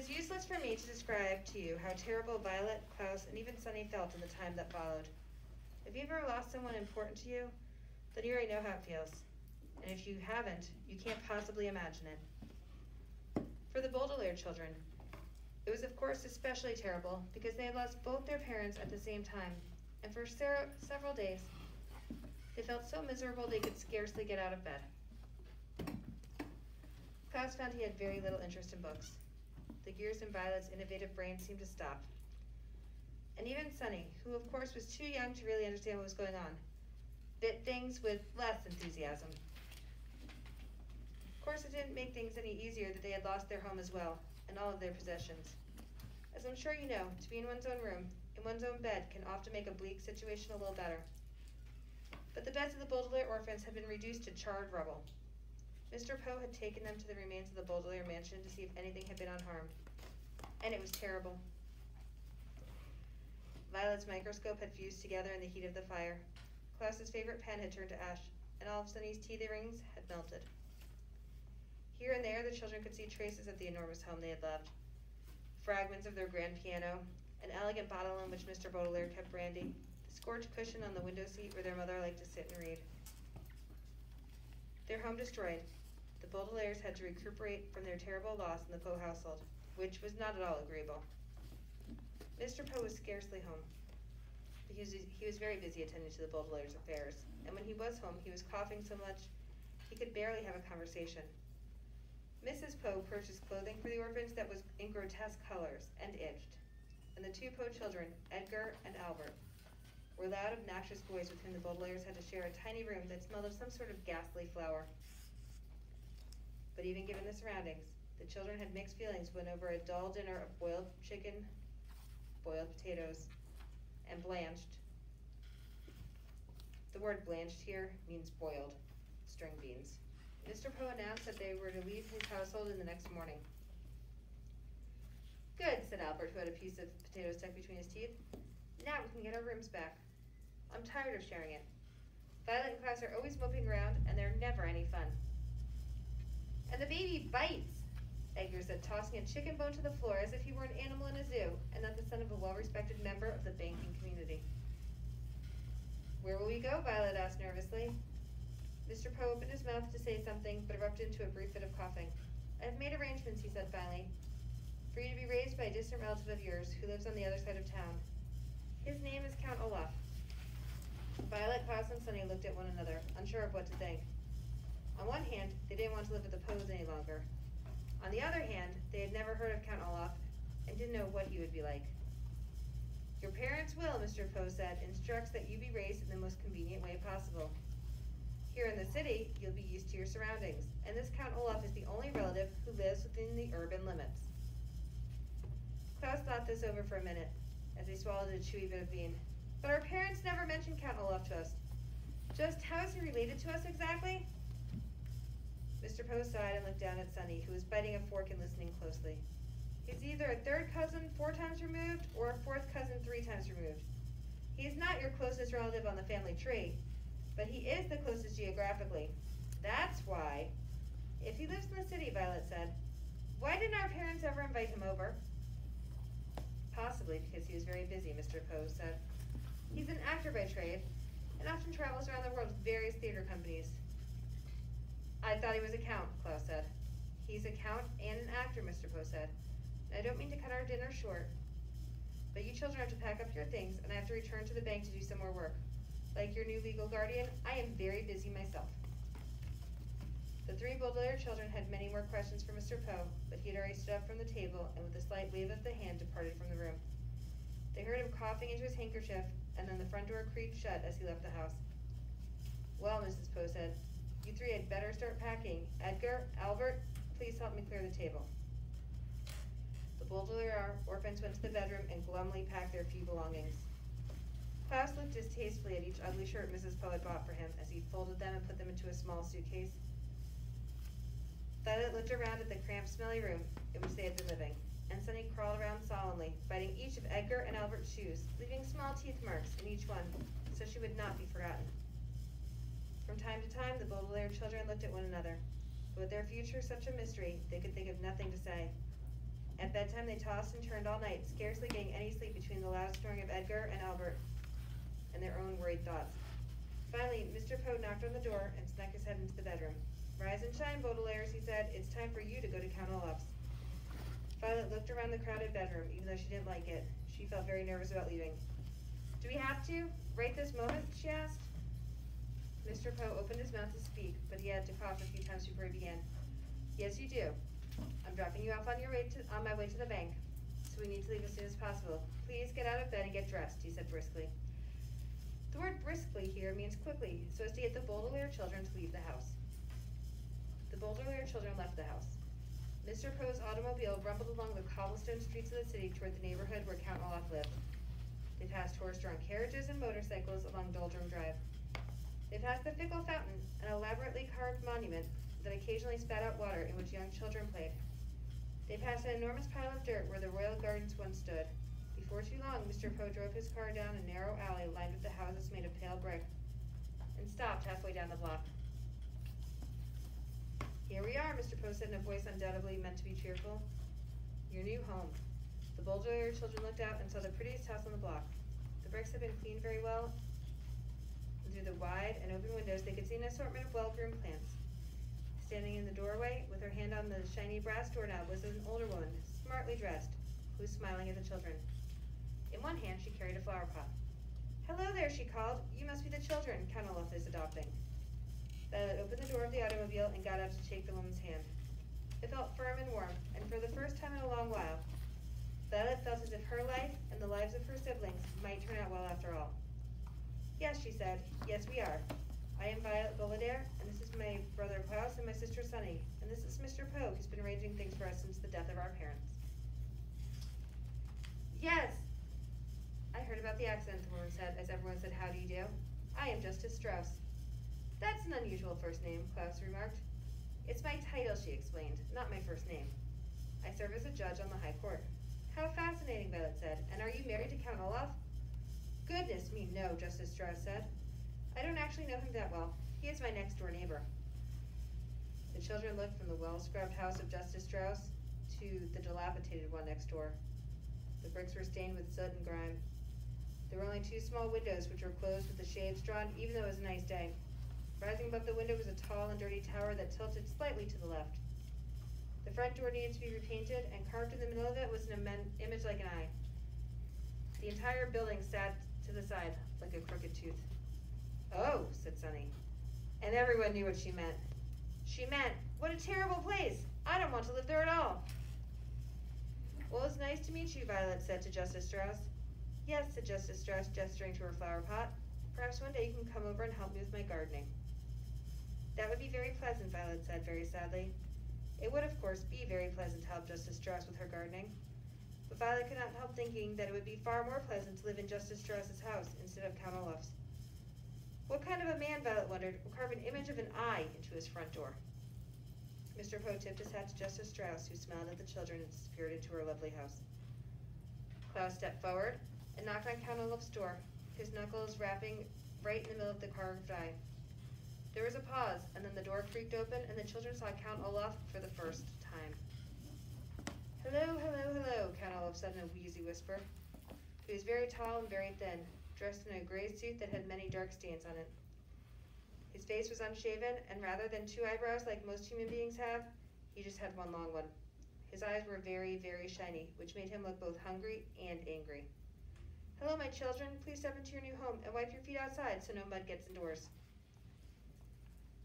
is useless for me to describe to you how terrible Violet, Klaus, and even Sunny felt in the time that followed. If you ever lost someone important to you, then you already know how it feels. And if you haven't, you can't possibly imagine it. For the Baudelaire children, it was of course especially terrible because they had lost both their parents at the same time, and for several days, they felt so miserable they could scarcely get out of bed. Klaus found he had very little interest in books. The gears in Violet's innovative brain seemed to stop. And even Sunny, who of course was too young to really understand what was going on, bit things with less enthusiasm. Of course, it didn't make things any easier that they had lost their home as well, and all of their possessions. As I'm sure you know, to be in one's own room, in one's own bed, can often make a bleak situation a little better. But the beds of the Baudelaire orphans had been reduced to charred rubble. Mr. Poe had taken them to the remains of the Baudelaire mansion to see if anything had been unharmed. And it was terrible. Violet's microscope had fused together in the heat of the fire. Klaus's favorite pen had turned to ash, and all of Sunny's teething rings had melted. Here and there, the children could see traces of the enormous home they had loved. Fragments of their grand piano, an elegant bottle in which Mr. Baudelaire kept brandy, the scorched cushion on the window seat where their mother liked to sit and read. Their home destroyed, the Baudelaires had to recuperate from their terrible loss in the Poe household, which was not at all agreeable. Mr. Poe was scarcely home. He was very busy attending to the Baudelaire's affairs, and when he was home, he was coughing so much he could barely have a conversation. Mrs. Poe purchased clothing for the orphans that was in grotesque colors and itched, and the two Poe children, Edgar and Albert, were loud, obnoxious boys with whom the Baudelaires had to share a tiny room that smelled of some sort of ghastly flower. But even given the surroundings, the children had mixed feelings when over a dull dinner of boiled chicken, boiled potatoes, and blanched. The word blanched here means boiled string beans. Mr. Poe announced that they were to leave his household in the next morning. Good, said Albert, who had a piece of potato stuck between his teeth. Now we can get our rooms back. I'm tired of sharing it. Violet and Klaus are always moping around, and they're never any fun. And the baby bites, Edgar said, tossing a chicken bone to the floor as if he were an animal in a zoo and not the son of a well-respected member of the banking community. Where will we go? Violet asked nervously. Mr. Poe opened his mouth to say something, but erupted into a brief fit of coughing. I have made arrangements, he said finally, for you to be raised by a distant relative of yours who lives on the other side of town. His name is Count Olaf. Violet, Klaus, and Sunny looked at one another, unsure of what to think. On one hand, they didn't want to live with the Poes any longer. On the other hand, they had never heard of Count Olaf and didn't know what he would be like. Your parents' will, Mr. Poe said, instructs that you be raised in the most convenient way possible. Here in the city, you'll be used to your surroundings, and this Count Olaf is the only relative who lives within the urban limits. Klaus thought this over for a minute, as he swallowed a chewy bit of bean. But our parents never mentioned Count Olaf to us. Just how is he related to us exactly? Mr. Poe sighed and looked down at Sunny, who was biting a fork and listening closely. He's either a third cousin 4 times removed or a fourth cousin 3 times removed. He is not your closest relative on the family tree, but he is the closest geographically. That's why. If he lives in the city, Violet said. Why didn't our parents ever invite him over? Possibly because he was very busy, Mr. Poe said. He's an actor by trade, and often travels around the world with various theater companies. I thought he was a count, Klaus said. He's a count and an actor, Mr. Poe said. I don't mean to cut our dinner short, but you children have to pack up your things, and I have to return to the bank to do some more work. Like your new legal guardian, I am very busy myself. The 3 Baudelaire children had many more questions for Mr. Poe, but he had already stood up from the table and with a slight wave of the hand departed from the room. They heard him coughing into his handkerchief, and then the front door creaked shut as he left the house. Well, Mrs. Poe said, you 3 had better start packing. Edgar, Albert, please help me clear the table. The Baudelaire orphans went to the bedroom and glumly packed their few belongings. Klaus looked distastefully at each ugly shirt Mrs. Poe had bought for him as he folded them and put them into a small suitcase. Violet looked around at the cramped, smelly room in which they had been living, and Sunny crawled around solemnly, biting each of Edgar and Albert's shoes, leaving small teeth marks in each one, so she would not be forgotten. From time to time, the Baudelaire children looked at one another, but with their future such a mystery, they could think of nothing to say. At bedtime, they tossed and turned all night, scarcely getting any sleep between the loud snoring of Edgar and Albert and their own worried thoughts. Finally, Mr. Poe knocked on the door and snuck his head into the bedroom. "Rise and shine, Baudelaires," he said. "It's time for you to go to Count Olaf's." Violet looked around the crowded bedroom, even though she didn't like it. She felt very nervous about leaving. "Do we have to? Right this moment?" she asked. Mr. Poe opened his mouth to speak, but he had to cough a few times before he began. "Yes, you do. I'm dropping you off on my way to the bank, so we need to leave as soon as possible. Please get out of bed and get dressed," he said briskly. The word briskly here means quickly, so as to get the Baudelaire children to leave the house. The Baudelaire children left the house. Mr. Poe's automobile rumbled along the cobblestone streets of the city toward the neighborhood where Count Olaf lived. They passed horse-drawn carriages and motorcycles along Doldrum Drive. They passed the Fickle Fountain, an elaborately carved monument that occasionally spat out water in which young children played. They passed an enormous pile of dirt where the Royal Gardens once stood. Before too long, Mr. Poe drove his car down a narrow alley lined with the houses made of pale brick, and stopped halfway down the block. "Here we are," Mr. Poe said in a voice undoubtedly meant to be cheerful. "Your new home." The Baudelaire children looked out and saw the prettiest house on the block. The bricks had been cleaned very well, and through the wide and open windows they could see an assortment of well-groomed plants. Standing in the doorway, with her hand on the shiny brass doorknob, was an older woman, smartly dressed, who was smiling at the children. In one hand she carried a flower pot. "Hello there," she called. "You must be the children Count Olaf is adopting." Violet opened the door of the automobile and got out to shake the woman's hand. It felt firm and warm, and for the first time in a long while, Violet felt as if her life and the lives of her siblings might turn out well after all. "Yes," she said. "Yes, we are. I am Violet Baudelaire, and this is my brother Klaus and my sister Sunny, and this is Mr. Poe, who's been arranging things for us since the death of our parents." "Yes, I heard about the accident," the woman said, as everyone said, "How do you do? I am Justice Strauss." "That's an unusual first name," Klaus remarked. "It's my title," she explained, "not my first name. I serve as a judge on the High Court." "How fascinating," Violet said. "And are you married to Count Olaf?" "Goodness me, no," Justice Strauss said. "I don't actually know him that well. He is my next-door neighbor." The children looked from the well-scrubbed house of Justice Strauss to the dilapidated one next door. The bricks were stained with soot and grime. There were only two small windows, which were closed with the shades drawn, even though it was a nice day. Rising above the window was a tall and dirty tower that tilted slightly to the left. The front door needed to be repainted, and carved in the middle of it was an image like an eye. The entire building sat to the side, like a crooked tooth. "Oh," said Sunny. And everyone knew what she meant. She meant, "What a terrible place! I don't want to live there at all." "Well, it's nice to meet you," Violet said to Justice Strauss. "Yes," said Justice Strauss, gesturing to her flower pot. "Perhaps one day you can come over and help me with my gardening." "That would be very pleasant," Violet said very sadly. It would, of course, be very pleasant to help Justice Strauss with her gardening. But Violet could not help thinking that it would be far more pleasant to live in Justice Strauss's house instead of Count Olaf's. What kind of a man, Violet wondered, would carve an image of an eye into his front door? Mr. Poe tipped his hat to Justice Strauss, who smiled at the children and disappeared into her lovely house. Klaus stepped forward and knocked on Count Olaf's door, his knuckles rapping right in the middle of the carved eye. There was a pause, and then the door creaked open, and the children saw Count Olaf for the first time. "Hello, hello, hello," Count Olaf said in a wheezy whisper. He was very tall and very thin, dressed in a gray suit that had many dark stains on it. His face was unshaven, and rather than two eyebrows like most human beings have, he just had one long one. His eyes were very, very shiny, which made him look both hungry and angry. "Hello, my children. Please step into your new home and wipe your feet outside so no mud gets indoors."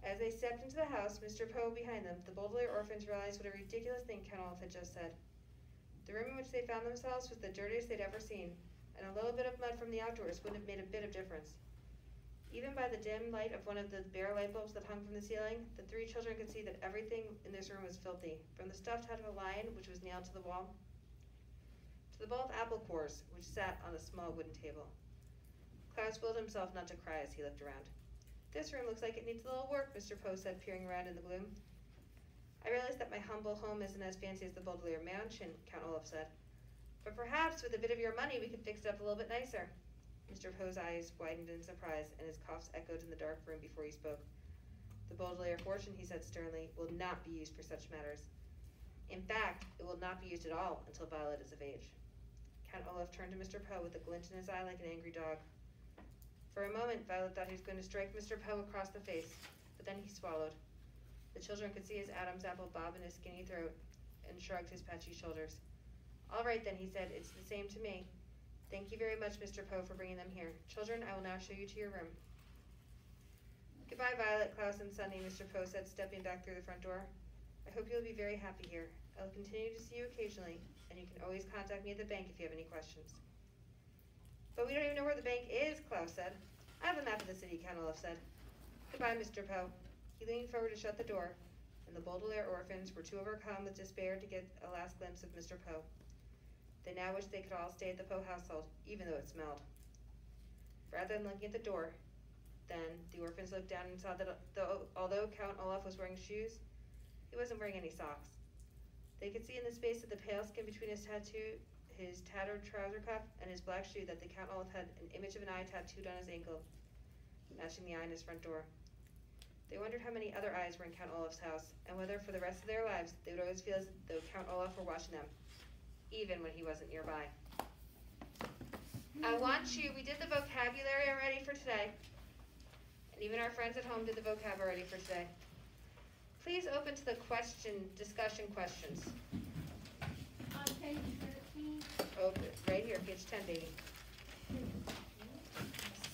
As they stepped into the house, Mr. Poe behind them, the Baudelaire orphans realized what a ridiculous thing Count Olaf had just said. The room in which they found themselves was the dirtiest they'd ever seen, and a little bit of mud from the outdoors wouldn't have made a bit of difference. Even by the dim light of one of the bare light bulbs that hung from the ceiling, the three children could see that everything in this room was filthy, from the stuffed head of a lion, which was nailed to the wall, to the bowl of apple cores, which sat on a small wooden table. Klaus willed himself not to cry as he looked around. "This room looks like it needs a little work," Mr. Poe said, peering around in the gloom. "I realize that my humble home isn't as fancy as the Baudelaire mansion," Count Olaf said. "But perhaps with a bit of your money we could fix it up a little bit nicer." Mr. Poe's eyes widened in surprise, and his coughs echoed in the dark room before he spoke. "The Baudelaire fortune," he said sternly, "will not be used for such matters. In fact, it will not be used at all until Violet is of age. Count Olaf turned to Mr. Poe with a glint in his eye like an angry dog. For a moment, Violet thought he was going to strike Mr. Poe across the face, but then he swallowed. The children could see his Adam's apple bob in his skinny throat and shrugged his patchy shoulders. All right, then, he said, it's the same to me. Thank you very much, Mr. Poe, for bringing them here. Children, I will now show you to your room. Goodbye, Violet, Klaus, and Sunny, Mr. Poe said, stepping back through the front door. I hope you'll be very happy here. I'll continue to see you occasionally, and you can always contact me at the bank if you have any questions. But we don't even know where the bank is, Klaus said. I have a map of the city, Count Olaf said. Goodbye, Mr. Poe. He leaned forward to shut the door, and the Baudelaire orphans were too overcome with despair to get a last glimpse of Mr. Poe. They now wished they could all stay at the Poe household, even though it smelled. Rather than looking at the door, then the orphans looked down and saw that although Count Olaf was wearing shoes, he wasn't wearing any socks. They could see in the space of the pale skin between his tattoo, his tattered trouser cuff, and his black shoe that the Count Olaf had an image of an eye tattooed on his ankle, matching the eye in his front door. They wondered how many other eyes were in Count Olaf's house, and whether for the rest of their lives they would always feel as though Count Olaf were watching them, even when he wasn't nearby. We did the vocabulary already for today, and even our friends at home did the vocab already for today. Please open to the discussion questions. On page 13. Open, right here, page 10, baby.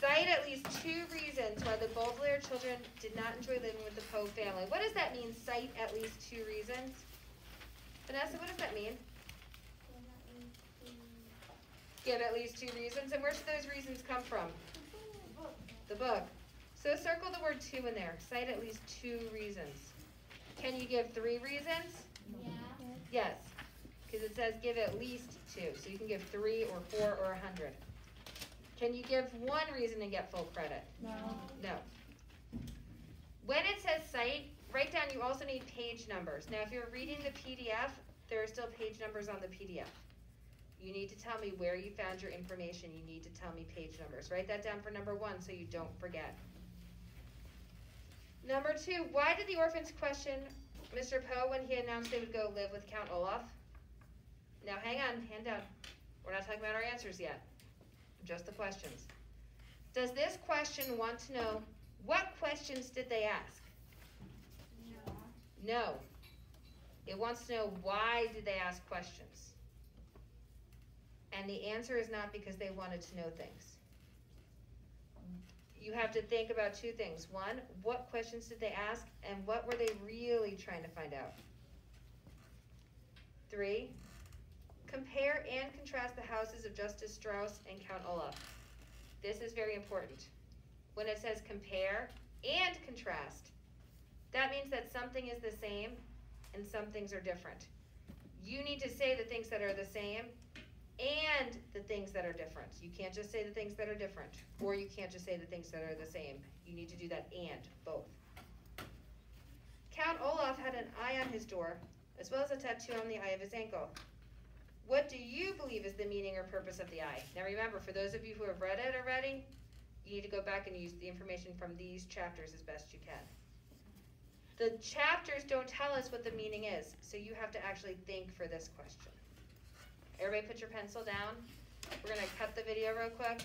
Cite at least 2 reasons why the Baudelaire children did not enjoy living with the Poe family. What does that mean, cite at least 2 reasons? Vanessa, what does that mean? Give at least 2 reasons. And where should those reasons come from? The book. So circle the word 2 in there. Cite at least 2 reasons. Can you give 3 reasons? Yeah. Yes, because it says give at least 2. So you can give 3 or 4 or 100. Can you give 1 reason and get full credit? No. No. When it says cite, write down you also need page numbers. Now if you're reading the PDF, there are still page numbers on the PDF. You need to tell me where you found your information. You need to tell me page numbers. Write that down for number 1 so you don't forget. Number 2, why did the orphans question Mr. Poe when he announced they would go live with Count Olaf? Now hang on, hand down. We're not talking about our answers yet. Just the questions. Does this question want to know what questions did they ask? No. It wants to know why did they ask questions. And the answer is not because they wanted to know things. You have to think about 2 things. 1, what questions did they ask, and what were they really trying to find out? 3, compare and contrast the houses of Justice Strauss and Count Olaf. This is very important. When it says compare and contrast, that means that something is the same and some things are different. You need to say the things that are the same and the things that are different. You can't just say the things that are different, or you can't just say the things that are the same. You need to do that and, both. Count Olaf had an eye on his door, as well as a tattoo on the eye of his ankle. What do you believe is the meaning or purpose of the eye? Now remember, for those of you who have read it already, you need to go back and use the information from these chapters as best you can. The chapters don't tell us what the meaning is, so you have to actually think for this question. Everybody put your pencil down. We're going to cut the video real quick.